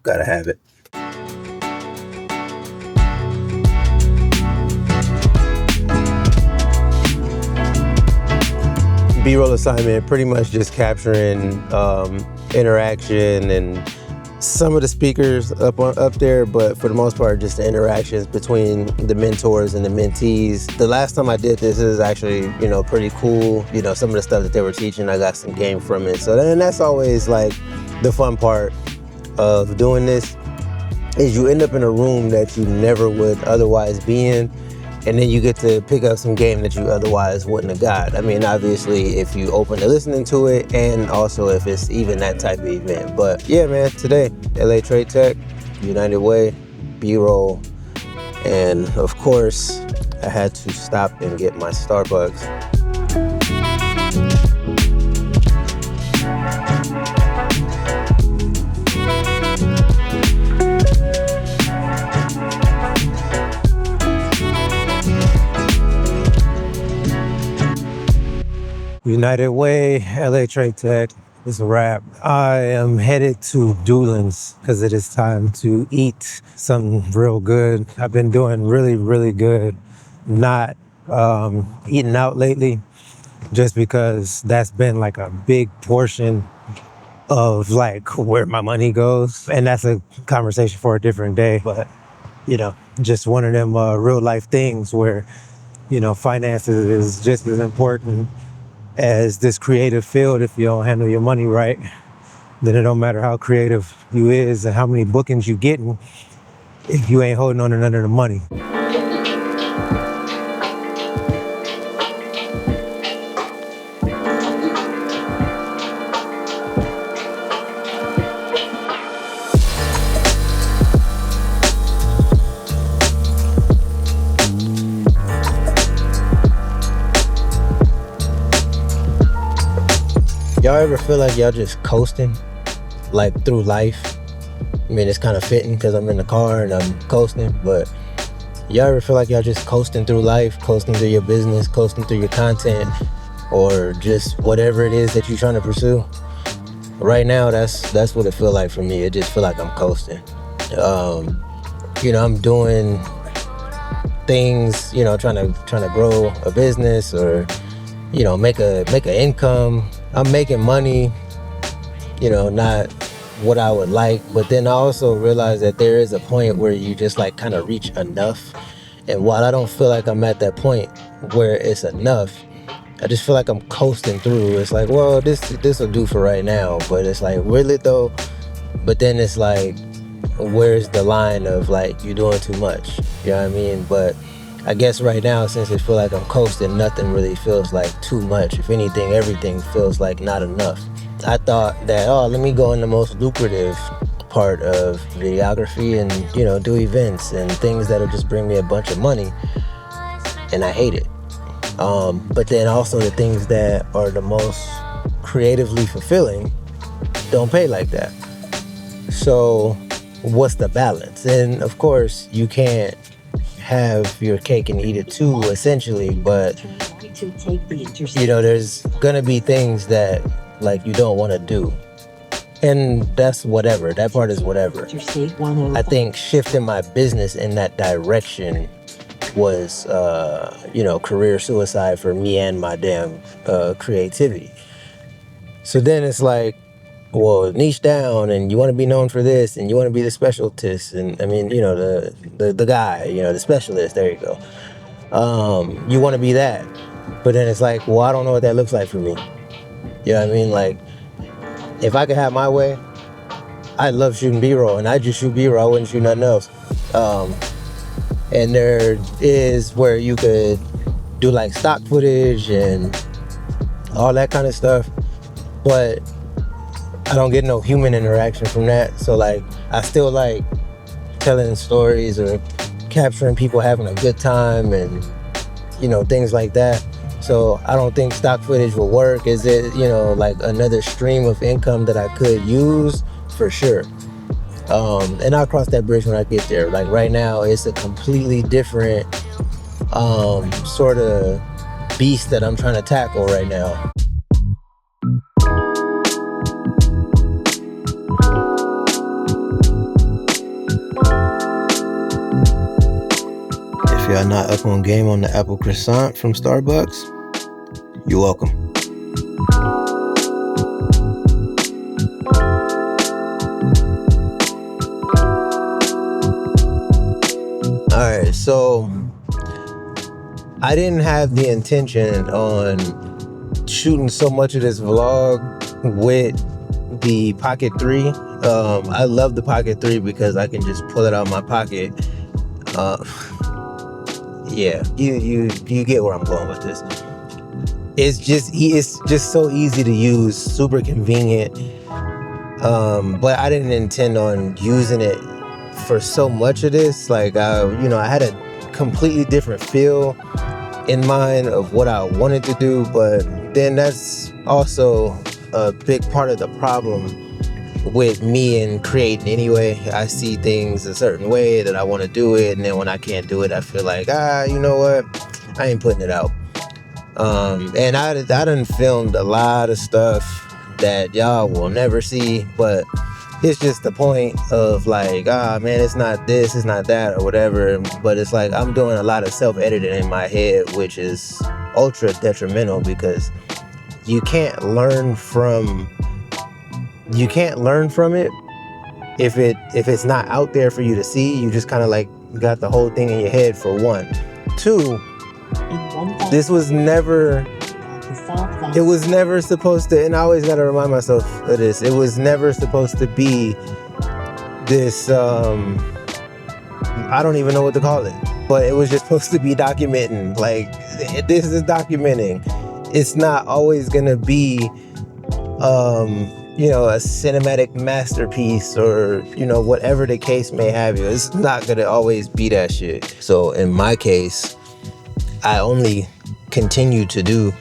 Gotta have it. B-roll assignment, pretty much just capturing interaction and some of the speakers up there, but for the most part, just the interactions between the mentors and the mentees. The last time I did this is actually, pretty cool. Some of the stuff that they were teaching, I got some game from it. So then that's always like the fun part of doing this, is you end up in a room that you never would otherwise be in, and then you get to pick up some game that you otherwise wouldn't have got. I mean, obviously, if you open to listening to it, and also if it's even that type of event. But yeah, man, today, LA Trade Tech, United Way, B-roll, and of course, I had to stop and get my Starbucks. United Way, LA Trade Tech, is a wrap. I am headed to Doolin's because it is time to eat something real good. I've been doing really, really good not eating out lately, just because that's been like a big portion of like where my money goes. And that's a conversation for a different day. But, just one of them real life things where, finances is just as important as this creative field. If you don't handle your money right, then it don't matter how creative you is and how many bookings you getting if you ain't holding on to none of the money. Y'all ever feel like y'all just coasting, like through life? I mean, it's kind of fitting because I'm in the car and I'm coasting, but y'all ever feel like y'all just coasting through life, coasting through your business, coasting through your content, or just whatever it is that you're trying to pursue? Right now, that's what it feel like for me. It just feel like I'm coasting. I'm doing things, trying to grow a business or, make an income. I'm making money, not what I would like. But then I also realize that there is a point where you just like kind of reach enough. And while I don't feel like I'm at that point where it's enough, I just feel like I'm coasting through. It's like, well, this will do for right now. But it's like, really though? But then it's like, where's the line of like, you doing too much? You know what I mean? But I guess right now, since it feels like I'm coasting, nothing really feels like too much. If anything, everything feels like not enough. I thought that, let me go in the most lucrative part of videography and, do events and things that'll just bring me a bunch of money. And I hate it. But then also the things that are the most creatively fulfilling don't pay like that. So what's the balance? And of course, you can't have your cake and eat it too, essentially, but there's gonna be things that like you don't want to do, and that's whatever. That part is whatever. I think shifting my business in that direction was career suicide for me and my damn creativity. So then it's like, well, niche down, and you want to be known for this, and you want to be the specialist, and I mean, the guy, the specialist. There you go. You want to be that, but then it's like, well, I don't know what that looks like for me. You know what I mean? Like, if I could have my way, I love shooting B-roll, and I just shoot B-roll. I wouldn't shoot nothing else. And there is where you could do like stock footage and all that kind of stuff, but I don't get no human interaction from that. So like, I still like telling stories or capturing people having a good time and, things like that. So I don't think stock footage will work. Is it, like another stream of income that I could use? For sure. And I'll cross that bridge when I get there. Like right now, it's a completely different sort of beast that I'm trying to tackle right now. y'all not up on game on the apple croissant from Starbucks, you're welcome. Alright, so I didn't have the intention on shooting so much of this vlog with the Pocket 3. I love the Pocket 3 because I can just pull it out of my pocket. Yeah, you get where I'm going with this. It's just so easy to use, super convenient. But I didn't intend on using it for so much of this. Like, I had a completely different feel in mind of what I wanted to do, but then that's also a big part of the problem with me and creating anyway. I see things a certain way that I want to do it, and then when I can't do it, I feel like, you know what, I ain't putting it out. And I done filmed a lot of stuff that y'all will never see, but it's just the point of like, man, it's not this, it's not that, or whatever. But it's like I'm doing a lot of self-editing in my head, which is ultra detrimental because you can't learn from it if it's not out there for you to see. You just kind of like got the whole thing in your head, for one. Two, this was never, it was never supposed to, and I always got to remind myself of this, it was never supposed to be this, I don't even know what to call it, but it was just supposed to be documenting. Like, this is documenting. It's not always going to be, a cinematic masterpiece or, whatever the case may have you. It's not going to always be that shit. So in my case, I only continue to do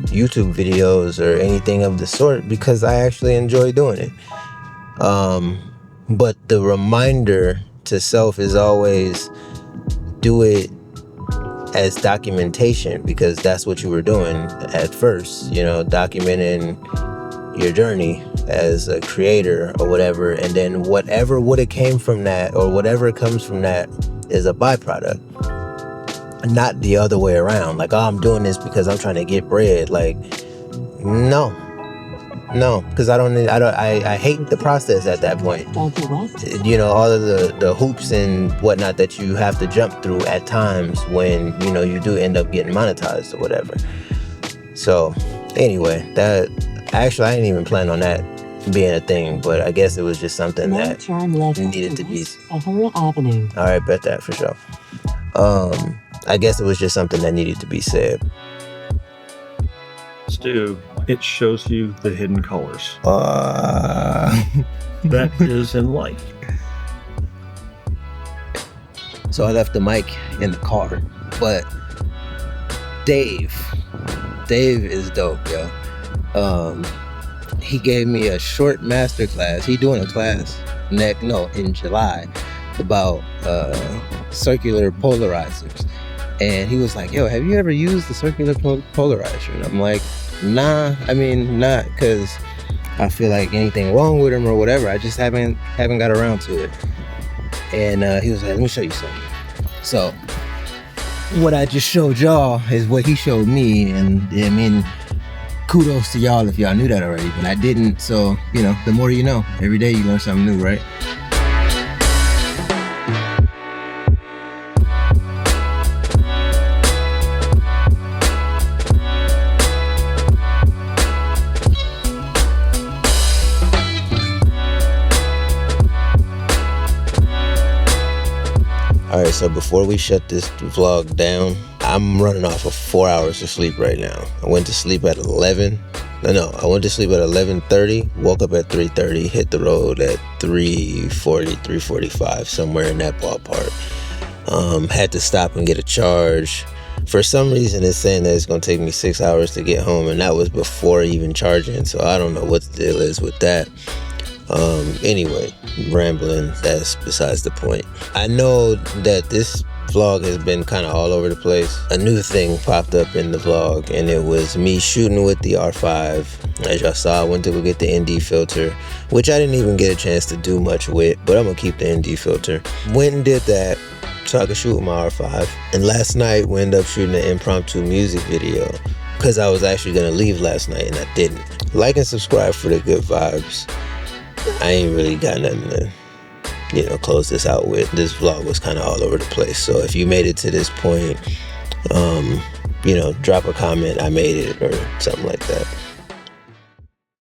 YouTube videos or anything of the sort because I actually enjoy doing it. But the reminder to self is always do it as documentation, because that's what you were doing at first, documenting your journey as a creator or whatever, and then whatever would have came from that or whatever comes from that is a byproduct. Not the other way around. Like, I'm doing this because I'm trying to get bread. Like, no, because I hate the process at that point. All of the hoops and whatnot that you have to jump through at times when, you do end up getting monetized or whatever. So anyway, I didn't even plan on that being a thing, but I guess it was just something that needed to be. All right, bet that for sure. I guess it was just something that needed to be said. Stu, it shows you the hidden colors. That is in life. So I left the mic in the car, but Dave is dope, yo. He gave me a short master class. He doing a class in July about circular polarizers. And he was like, yo, have you ever used the circular polarizer? And I'm like, nah, not because I feel like anything wrong with them or whatever. I just haven't got around to it. And he was like, let me show you something. So what I just showed y'all is what he showed me. And kudos to y'all if y'all knew that already, but I didn't. So, the more you know, every day you learn something new, right? Alright, so before we shut this vlog down, I'm running off of 4 hours of sleep right now. I went to sleep at 11:30, woke up at 3:30, hit the road at 3:40, 3:45, somewhere in that ballpark. Had to stop and get a charge. For some reason, it's saying that it's going to take me 6 hours to get home, and that was before even charging, so I don't know what the deal is with that. Anyway, rambling, that's besides the point. I know that this vlog has been kind of all over the place. A new thing popped up in the vlog, and it was me shooting with the R5. As y'all saw, I went to go get the ND filter, which I didn't even get a chance to do much with, but I'm gonna keep the ND filter. Went and did that, so I could shoot my R5. And last night we ended up shooting an impromptu music video because I was actually gonna leave last night and I didn't. Like and subscribe for the good vibes. I ain't really got nothing to, close this out with. This vlog was kind of all over the place. So if you made it to this point, drop a comment, I made it, or something like that.